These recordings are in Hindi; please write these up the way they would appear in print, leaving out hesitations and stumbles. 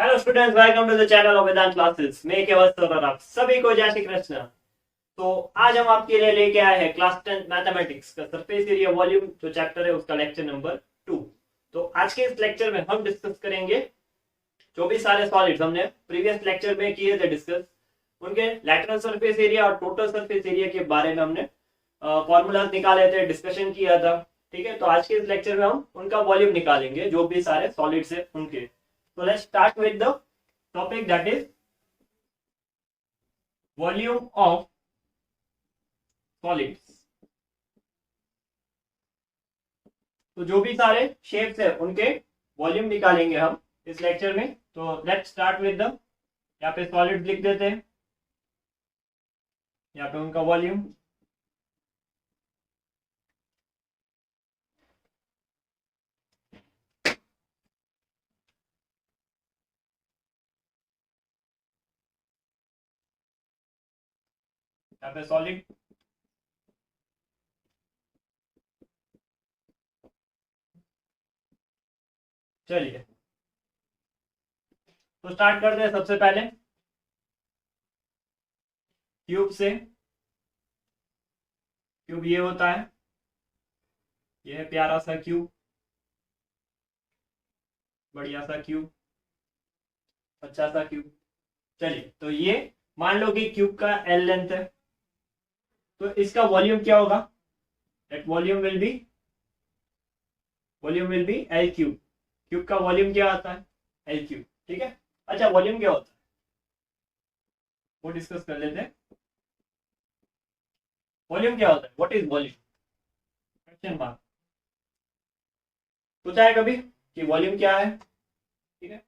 Hello students, welcome to the channel of Vedant classes. मैं केवल सर और आप सभी को जय श्री कृष्ण। तो आज हम आपके लिए लेके आए हैं क्लास 10 मैथमेटिक्स का सरफेस एरिया वॉल्यूम जो चैप्टर है उसका लेक्चर नंबर 2। तो आज के इस लेक्चर में हम डिस्कस करेंगे जो भी सारे सॉलिड्स हमने प्रीवियस लेक्चर में किए थे डिस्कस, उनके लैटरल सरफेस एरिया और टोटल सरफेस एरिया के बारे में हमने फॉर्मूलाज निकाले थे, डिस्कशन किया था। ठीक है, तो आज के इस लेक्चर में हम उनका वॉल्यूम निकालेंगे जो भी सारे सॉलिड्स है उनके। So let's start with the topic, that is volume of solids। तो जो भी सारे शेप्स है उनके वॉल्यूम निकालेंगे हम इस लेक्चर में। तो लेट्स स्टार्ट विद द, यहाँ पे सॉलिड लिख देते हैं, यहाँ पे उनका वॉल्यूम। यहाँ पे सॉलिड, चलिए तो स्टार्ट करते हैं सबसे पहले क्यूब से। क्यूब ये होता है, ये है प्यारा सा क्यूब, बढ़िया सा क्यूब, अच्छा सा क्यूब। चलिए तो ये मान लो कि क्यूब का एल लेंथ है, तो इसका वॉल्यूम क्या होगा? That volume will be L cube. Cube का वॉल्यूम क्या आता है? L cube. ठीक है, अच्छा वॉल्यूम क्या होता है वो डिस्कस कर लेते हैं। वॉल्यूम क्या होता है? What is volume? Question mark. पूछा है कभी कि वॉल्यूम क्या है? ठीक है,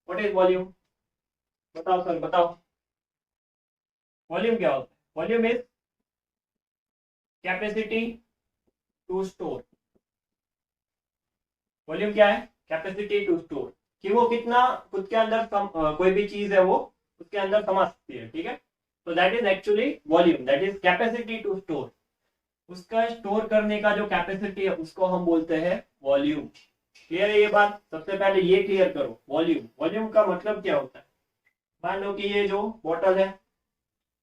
व्हाट इज वॉल्यूम? बताओ सर, बताओ वॉल्यूम क्या होता है? Volume is capacity to store. Volume क्या है? कैपेसिटी टू स्टोर, कि वो कितना खुद के अंदर कोई भी चीज है वो उसके अंदर समा सकती है। ठीक है, तो that is actually volume, that is capacity to store. उसका स्टोर करने का जो कैपेसिटी है उसको हम बोलते हैं वॉल्यूम। क्लियर है ये बात? सबसे पहले ये क्लियर करो, वॉल्यूम। वॉल्यूम का मतलब क्या होता है? मान लो कि ये जो बॉटल है,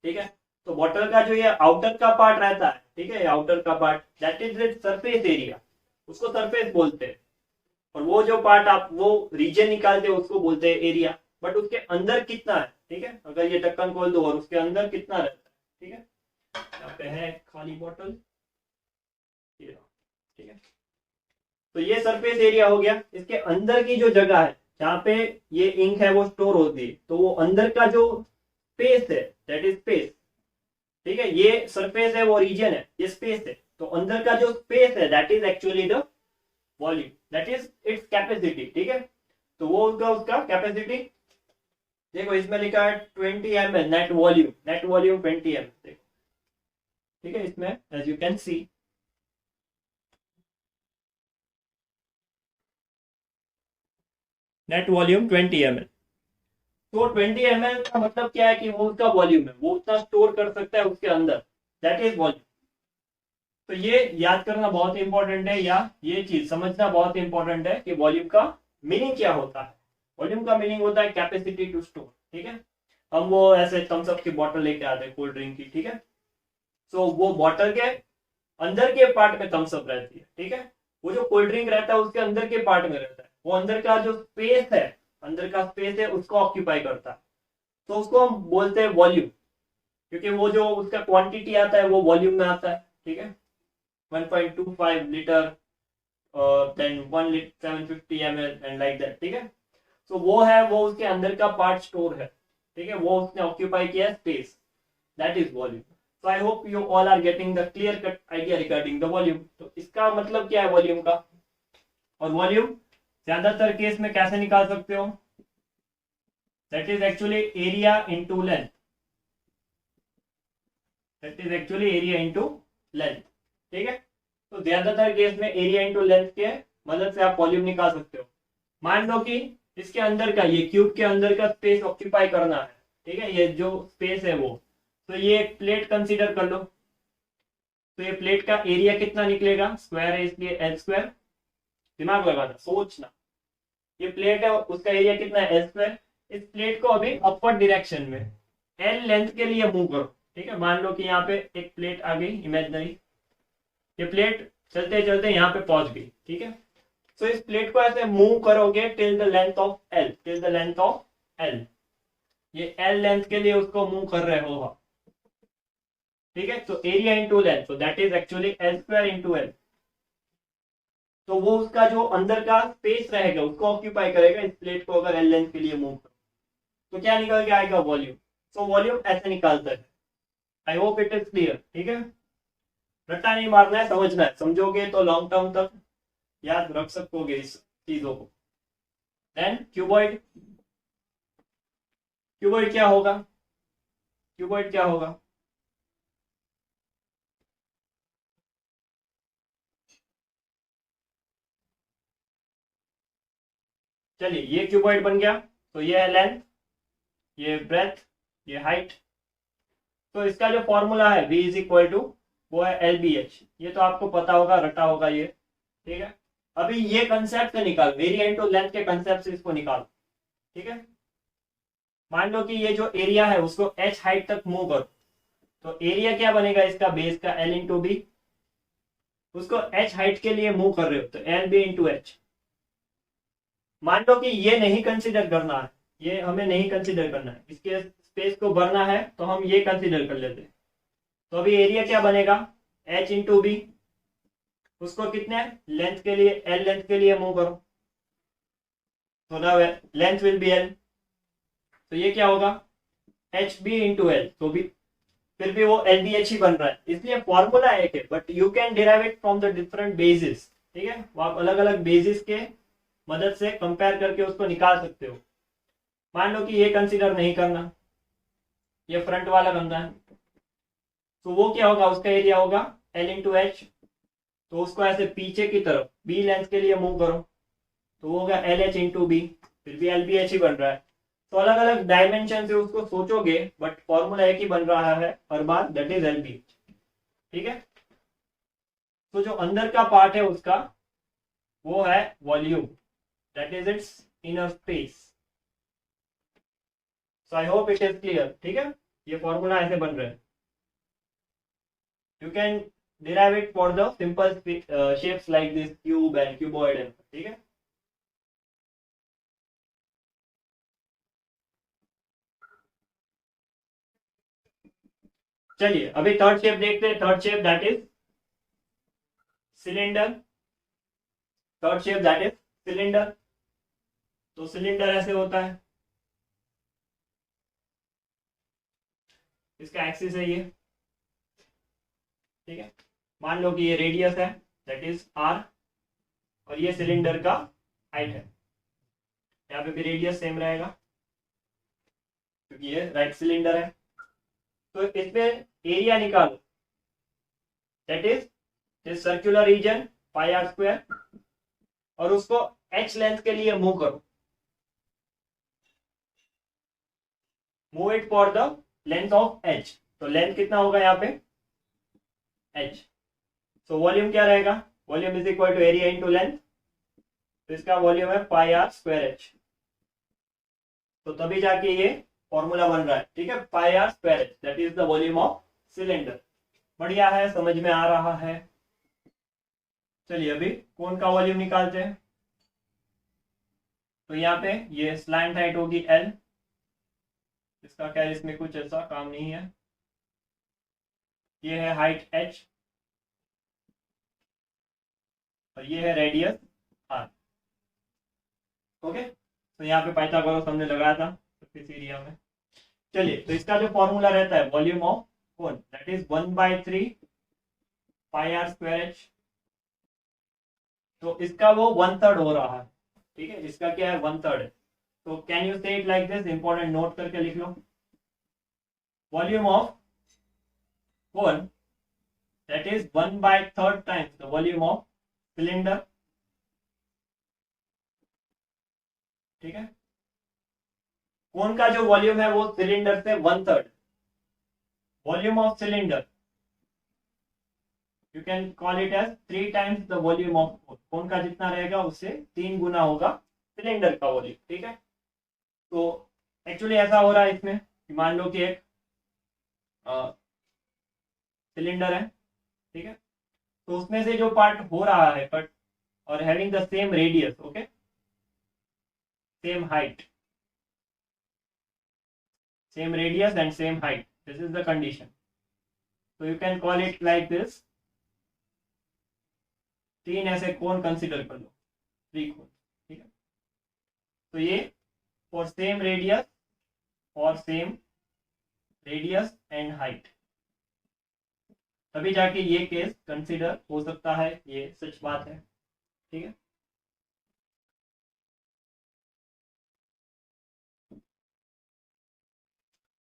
ठीक है, तो बॉटल का जो ये आउटर का पार्ट रहता है, ठीक है, आउटर का part, that is it surface area, उसको सरफेस बोलते हैं। और वो जो पार्ट आप वो रीजन निकालते हो उसको बोलते हैं एरिया। बट उसके अंदर कितना है, ठीक है, अगर ये ढक्कन खोल दो और उसके अंदर कितना रहता है, ठीक है, यहाँ पे है खाली बॉटल, ठीक है, तो ये सरफेस एरिया हो गया। इसके अंदर की जो जगह है जहाँ पे ये इंक है वो स्टोर होती है, तो वो अंदर का जो स्पेस है दैट इज स्पेस। ठीक है, ये सरफेस है, वो रीजन है, ये स्पेस है, तो अंदर का जो स्पेस है that is actually the volume, that is its capacity. ठीक है, तो वो उसका कैपेसिटी। देखो इसमें लिखा है 20 ml net volume, net volume 20 ml। देखो ठीक है, इसमें as you can see net volume 20 ml। तो 20 ml का मतलब क्या है कि वो उसका वॉल्यूम है, वो उतना स्टोर कर सकता है उसके अंदर, दैट इज वॉल्यूम। तो ये याद करना बहुत इंपॉर्टेंट है, या ये चीज समझना बहुत इंपॉर्टेंट है कि वॉल्यूम का मीनिंग क्या होता है। वॉल्यूम का मीनिंग होता है कैपेसिटी टू स्टोर। ठीक है, हम वो ऐसे थम्स अप की बोतल लेके आते हैं कोल्ड ड्रिंक की, ठीक है, सो वो बोतल के अंदर के पार्ट में थम्स अप रहती है, ठीक है, वो जो कोल्ड ड्रिंक रहता है उसके अंदर के पार्ट में रहता है, वो अंदर का जो स्पेस है, अंदर का स्पेस है उसको ऑक्यूपाई करता है, तो उसको हम बोलते हैं वॉल्यूम, क्योंकि वो जो उसका क्वांटिटी आता है वो वॉल्यूम में आता है। ठीक है, 1.25 litre, then 1 litre 750 ml and like that. ठीक है, तो वो है, वो उसके अंदर का पार्ट स्टोर है, ठीक है, वो उसने ऑक्यूपाई किया space, that is volume. So I hope you all are getting the clear cut idea regarding the volume। तो इसका मतलब क्या है वॉल्यूम का? और वॉल्यूम ज्यादातर केस में कैसे निकाल सकते हो? That is actually area into length, that is actually area into length. ठीक है, तो ज्यादातर केस में एरिया इनटू लेंथ के मदद से आप वॉल्यूम निकाल सकते हो। मान लो कि इसके अंदर का, ये क्यूब के अंदर का स्पेस ऑक्यूपाई करना है, ठीक है, ये जो स्पेस है वो, तो ये एक प्लेट कंसीडर कर लो, तो ये प्लेट का एरिया कितना निकलेगा? स्क्वायर है इसलिए एल स्क्वायर। दिमाग लगाना, सोचना, ये प्लेट है, उसका एरिया कितना है एल स्क्वायर। इस प्लेट को अभी अपवर्ड डायरेक्शन में एल लेंथ के लिए मूव करो। ठीक है, मान लो कि यहाँ पे एक प्लेट आ गई इमेजिनरी, ये प्लेट चलते चलते यहाँ पे पहुंच गई। ठीक है, तो इस प्लेट को ऐसे मूव करोगे till the length of L, till the length of L, ये एल लेंथ के लिए उसको मूव कर रहे हो आप। ठीक है, तो एरिया इंटू लेंथ, तो that is actually L square into L. तो वो उसका जो अंदर का स्पेस रहेगा उसको ऑक्यूपाई करेगा इस प्लेट को अगर एल लेंथ के लिए मूव करो। तो क्या निकल के आएगा वॉल्यूम। सो वॉल्यूम ऐसे निकालता है। I hope it is clear. ठीक है, रट्टा नहीं मारना है, समझना है, समझोगे तो लॉन्ग टर्म तक याद रख सकोगे इस चीजों को। देन क्यूबॉइड, क्यूबॉइड क्या होगा, क्यूबॉइड क्या होगा। चलिए ये क्यूबॉइड बन गया, तो ये है लेंथ, ये ब्रेथ, ये हाइट। तो इसका जो फॉर्मूला है v इज इक्वल टू, वो है एल बी एच। ये तो आपको पता होगा, रटा होगा ये। ठीक है, अभी ये कंसेप्ट से निकाल, एरिया इंटू लेंथ के कंसेप्ट से इसको निकाल। ठीक है, मान लो कि ये जो एरिया है उसको h हाइट तक मूव करो, तो एरिया क्या बनेगा इसका, बेस का l इंटू बी। उसको h हाइट के लिए मूव कर रहे हो तो एल बी इंटू एच। मान लो कि ये नहीं कंसिडर करना है, ये हमें नहीं कंसिडर करना है, इसके स्पेस को भरना है तो हम ये कंसिडर कर लेते हैं। तो अभी एरिया क्या बनेगा, h इंटू बी। उसको कितने लेंथ के लिए, एल लेंथ के लिए मूव करो, तो ना लेंथ विल बी एल। तो ये क्या होगा, एच बी इंटू एल। तो भी फिर भी वो एल बी एच ही बन रहा है, इसलिए फॉर्मूला एक है, but you can derive it from the different basis. ठीक है, वो आप अलग अलग बेसिस के मदद से कंपेयर करके उसको निकाल सकते हो। मान लो कि ये कंसीडर नहीं करना, ये फ्रंट वाला करना है, तो वो क्या होगा, उसका एरिया होगा एल इंटू एच। तो उसको ऐसे पीछे की तरफ बी लेंथ के लिए मूव करो, तो वो होगा एल एच इंटू बी, फिर भी एल बी एच ही बन रहा है। तो अलग अलग डायमेंशन से उसको सोचोगे बट फॉर्मूला एक ही बन रहा है हर बार, that is L B H. ठीक है, तो जो अंदर का पार्ट है उसका वो है volume, that is it's inner space. So I hope it is clear. ठीक है, ये फॉर्मूला ऐसे बन रहे हैं, you can derive it for the simple shapes like this cube and cuboid and, ठीक है। चलिए अभी थर्ड शेप देखते हैं, third shape that is cylinder. Third shape that is cylinder. तो सिलेंडर ऐसे होता है, इसका एक्सिस है ये। ठीक है, मान लो कि ये रेडियस है दैट इज आर, और ये सिलेंडर का हाइट है। यहाँ पे भी रेडियस सेम रहेगा क्योंकि ये राइट सिलेंडर है। तो इसमें एरिया निकालो, that is this circular region pi are square, और उसको h लेंथ के लिए मूव करो, move it for the length of h। तो लेंथ कितना होगा यहाँ पे h। सो वॉल्यूम क्या रहेगा, volume is equal to area into length. तो इसका वॉल्यूम है पाई आर स्क्वायर एच। तो तभी जाके ये फॉर्मूला बन रहा है। ठीक है, pi are square H that is the volume of cylinder. बढ़िया है, समझ में आ रहा है। चलिए अभी कौन का वॉल्यूम निकालते हैं। तो यहाँ पे ये स्लैंट हाइट होगी एल, इसका क्या, इसमें कुछ ऐसा काम नहीं है। ये है हाइट h, और ये है रेडियस r। ओके, तो यहाँ पे पाइथागोरस हमने लगाया था सरफेस एरिया में। चलिए तो इसका जो फॉर्मूला रहता है volume of cone, that is 1/3 pi are square h. तो इसका वो 1/3 हो रहा है। ठीक है, इसका क्या है 1/3 है। तो can you say it like this, important note करके लिख लो, volume of cone that is 1/3 times the volume of cylinder. ठीक है, कोन का जो वॉल्यूम है वो सिलेंडर से 1/3, volume of cylinder you can call it as 3 times the volume of cone. Cone का जितना रहेगा उससे 3 गुना होगा सिलेंडर का वॉल्यूम, ठीक है। तो एक्चुअली ऐसा हो रहा है इसमें कि मान लो कि एक सिलेंडर है, ठीक है, तो उसमें से जो पार्ट हो रहा है कट और having the same radius, okay, same height, same radius and same height, this is the condition. तो you can call it like this, 3 ऐसे कोण कंसिडर कर लो, 3 कोण, ठीक है। तो ये for same radius, for same radius and height, तभी जाके ये केस कंसिडर हो सकता है, ये सच बात है, ठीक है।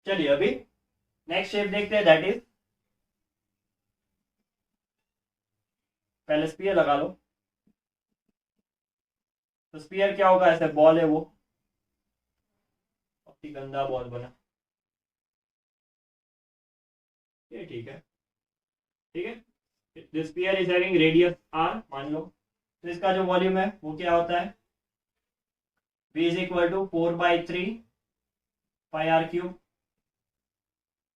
चलिए अभी नेक्स्ट शेप देखते हैं, दैट इज, पहले स्पीयर लगा लो। तो स्पीयर क्या होगा, ऐसे बॉल है वो, काफी गंदा बॉल बना, ये ठीक है, ठीक है। This sphere is having radius r, मान लो। तो इसका जो वॉल्यूम है वो क्या होता है, v is equal to 4/3 pi r cube,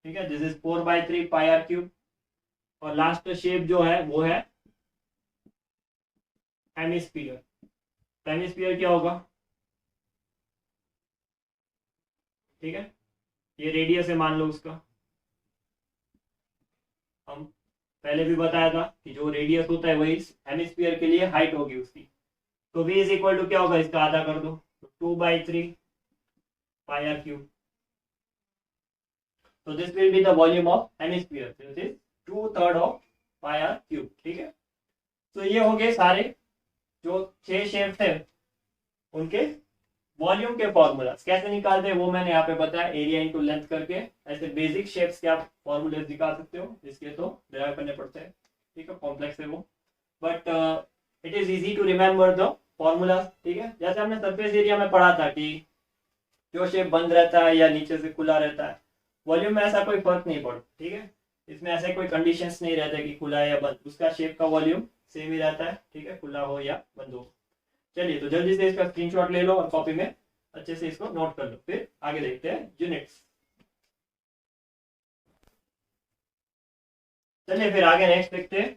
ठीक है, this is 4/3 pi r cube. और लास्ट शेप जो है वो है हेमिस्फीयर। हेमिस्फीयर क्या होगा, ठीक है, ये रेडियस है मान लो उसका, हम पहले भी बताया था कि जो रेडियस होता है वही हेमिस्फीयर के लिए हाइट होगी उसकी। तो v इज इक्वल टू क्या होगा, इसका आधा कर दो, तो 2/3 पाई r क्यूब। तो this will be the volume of hemisphere, this is 2/3 of pi r cube, ठीक है। तो ये हो गए सारे जो 6 शेप्स है उनके वॉल्यूम के फॉर्मूलाज। कैसे निकालते हैं वो मैंने यहाँ पे बताया, एरिया इंटू लेंथ करके। ऐसे बेसिक शेप्स के आप फॉर्मूले निकाल सकते हो, इसके तो डिराइव करने पड़ते हैं, ठीक है, कॉम्प्लेक्स है वो, but it is easy to remember the formula, ठीक है। जैसे हमने सरफेस एरिया में पढ़ा था कि जो शेप बंद रहता है या नीचे से खुला रहता है, वॉल्यूम में ऐसा कोई फर्क नहीं पड़ता, ठीक है। इसमें ऐसे कोई कंडीशंस नहीं रहते कि खुला है या बंद, उसका शेप का वॉल्यूम सेम ही रहता है, ठीक है, खुला हो या बंद हो। चलिए तो जल्दी से इसका स्क्रीनशॉट ले लो और कॉपी में अच्छे से इसको नोट कर लो, फिर आगे देखते हैं यूनिट्स। चलिए फिर आगे नेक्स्ट देखते हैं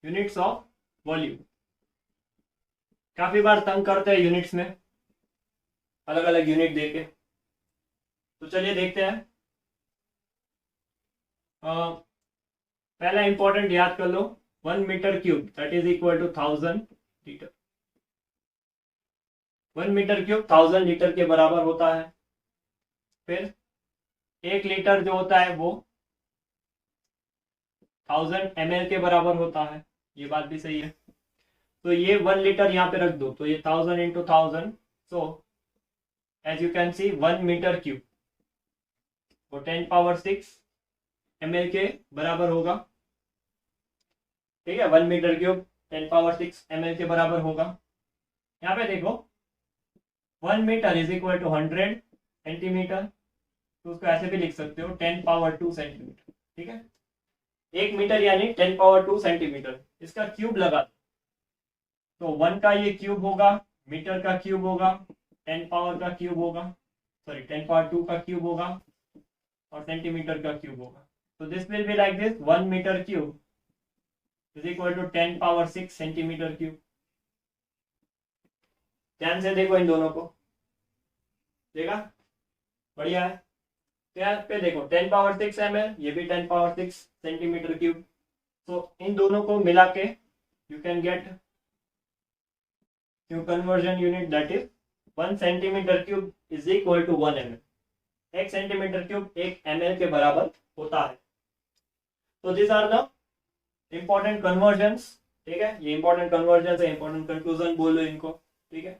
यूनिट्स ऑफ वॉल्यूम। काफी बार तंग करते हैं यूनिट्स में, अलग अलग यूनिट देके। तो चलिए देखते हैं। पहला इंपॉर्टेंट याद कर लो, 1 metre cube that is equal to 1000 litre. 1 metre cube 1000 litre के बराबर होता है। फिर 1 लीटर जो होता है वो 1000 ml के बराबर होता है, ये बात भी सही है। तो ये 1 लीटर यहाँ पे रख दो, तो ये 1000 into 1000, so as you can see 1 metre cube वो 10⁻6 ml के बराबर होगा, ठीक है। 1 मीटर क्यूब 10⁻6 ml के बराबर होगा। यहाँ पे देखो 1 metre is equal to 100 centimetre, तो उसको ऐसे भी लिख सकते हो 10⁻2 सेंटीमीटर, ठीक है। 1 मीटर यानी 10⁻2 सेंटीमीटर, इसका क्यूब लगा तो 1 का ये क्यूब होगा, मीटर का क्यूब होगा, 10 पावर का क्यूब होगा, सॉरी 10⁻2 का क्यूब होगा और सेंटीमीटर का क्यूब होगा। तो this will be like this, 1 metre cube is equal to 10⁻6 centimetre cube. ध्यान से देखो इन दोनों को, देखा, बढ़िया है। यहाँ पे देखो 10⁻6 ml, ये भी 10⁻6 सेंटीमीटर क्यूब। तो इन दोनों को मिला के you can get conversion unit, that is 1 centimetre cube is equal to 1 ml। 1 centimetre cube 1 ml के बराबर होता है। तो this are the important conversions, ठीक है, ये इंपॉर्टेंट कन्वर्जन है, इंपॉर्टेंट कंक्लूजन बोलो इनको, ठीक है।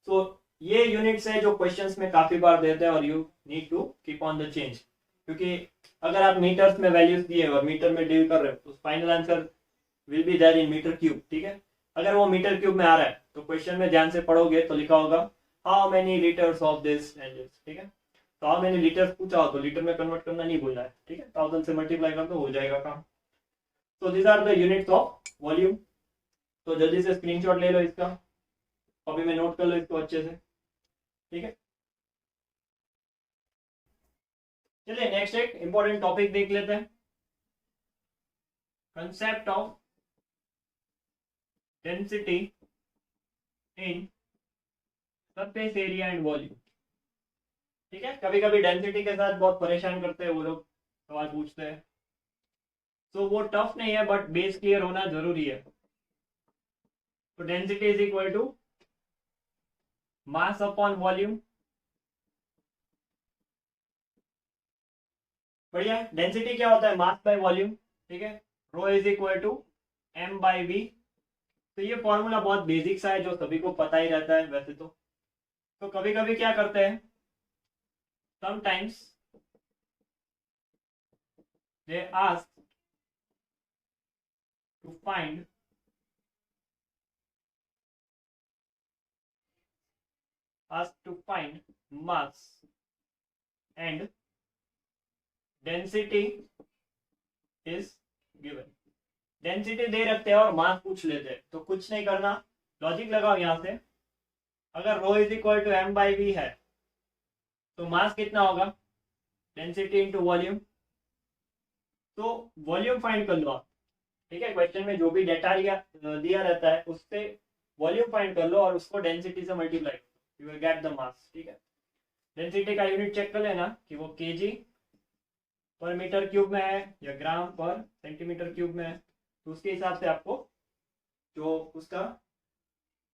तो ये यूनिट्स है जो क्वेश्चंस में काफी बार देते हैं और you need to keep on the change, क्योंकि अगर आप मीटर्स में वैल्यूज दिए और मीटर में डील कर रहे हो तो final answer will be there in metre cube, ठीक है। अगर वो मीटर क्यूब में आ रहा है तो क्वेश्चन में ध्यान से पढ़ोगे तो लिखा होगा how many litres of this and this, ठीक है। तो हाउ मेनी लीटर्स पूछा हो तो लीटर में कन्वर्ट करना नहीं भूलना है, ठीक है, 1000 से मल्टीप्लाई कर दो हो जाएगा काम। So these are the units of volume. तो जल्दी से स्क्रीनशॉट ले लो इसका, कॉपी में नोट कर लो इसको अच्छे से, ठीक है। चलिए नेक्स्ट एक इंपॉर्टेंट टॉपिक देख लेते हैं, concept of density in surface area and volume. ठीक है, कभी कभी डेंसिटी के साथ बहुत परेशान करते हैं वो लोग, सवाल पूछते हैं, तो वो टफ नहीं है बट बेस क्लियर होना जरूरी है। तो density is equal to mass upon volume. बढ़िया, डेंसिटी क्या होता है, मास बाय वॉल्यूम, ठीक है। Rho is equal to M by V. तो ये फॉर्मूला बहुत बेसिक सा है जो सभी को पता ही रहता है वैसे तो कभी कभी क्या करते हैं, sometimes they ask to find mass and density is given। Density दे रखते हैं और मास पूछ लेते हैं, तो कुछ नहीं करना, लॉजिक लगाओ यहां से। अगर rho is equal to M by V है तो मास कितना होगा, डेंसिटी इंटू वॉल्यूम। तो वॉल्यूम फाइंड कर लो आप, ठीक है। क्वेश्चन में जो भी डेटा दिया रहता है उससे वॉल्यूम फाइंड कर लो और उसको डेंसिटी से मल्टीप्लाई कर लो, you will get the mass, ठीक है। डेंसिटी का यूनिट चेक कर लेना कि वो केजी पर मीटर क्यूब में है या ग्राम पर सेंटीमीटर क्यूब में है, तो उसके हिसाब से आपको जो उसका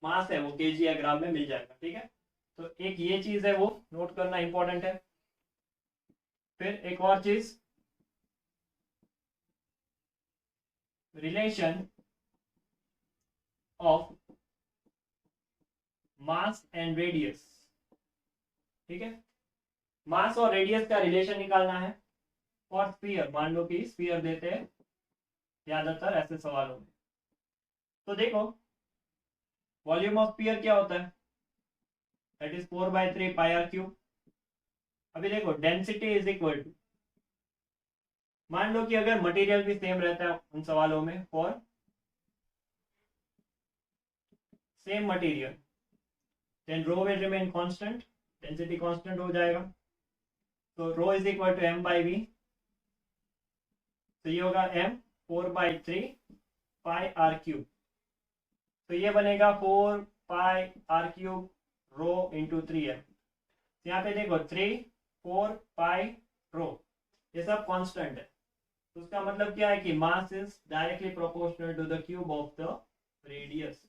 मास है वो केजी या ग्राम में मिल जाएगा, ठीक है। तो एक ये चीज है वो नोट करना इंपॉर्टेंट है। फिर एक और चीज, relation of mass and radius, ठीक है। मास और रेडियस का रिलेशन निकालना है और स्फीयर, मान लो कि स्फीयर देते हैं ज्यादातर ऐसे सवालों में। तो देखो वॉल्यूम ऑफ स्फीयर क्या होता है, that is 4/3 pi are cube. अभी देखो डेंसिटी इज इक्वल टू, मान लो कि अगर मटेरियल भी सेम रहता है उन सवालों में, for same material then rho will remain constant, density constant हो जाएगा। तो rho is equal to M by V, तो ये होगा m 4/3 पाई आर क्यूब। तो ये बनेगा 4 pi are cube rho into 3m। यहाँ पे देखो 3 4 पाई रो, ये सब कांस्टेंट है। तो उसका मतलब क्या है कि mass is directly proportional to the cube of the radius,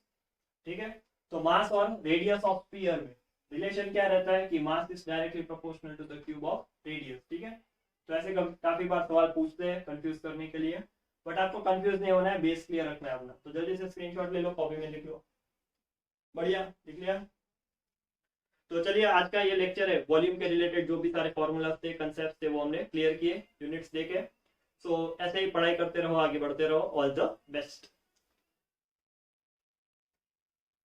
ठीक है। तो मास और रेडियस ऑफ स्फीयर में रिलेशन क्या रहता है कि mass is directly proportional to the cube of radius, ठीक है। तो ऐसे काफी बार सवाल पूछते हैं कंफ्यूज करने के लिए, बट आपको कंफ्यूज नहीं होना है, बेस क्लियर रखना है अपना। तो जल्दी से स्क्रीनशॉट ले लो, कॉपी में लिख लो। बढ़िया, लिख लिया। तो चलिए आज का ये लेक्चर है वॉल्यूम के रिलेटेड जो भी सारे फॉर्मूलाज थे, कंसेप्ट थे, वो हमने क्लियर किए यूनिट्स देके। सो ऐसे ही पढ़ाई करते रहो, आगे बढ़ते रहो। All the best.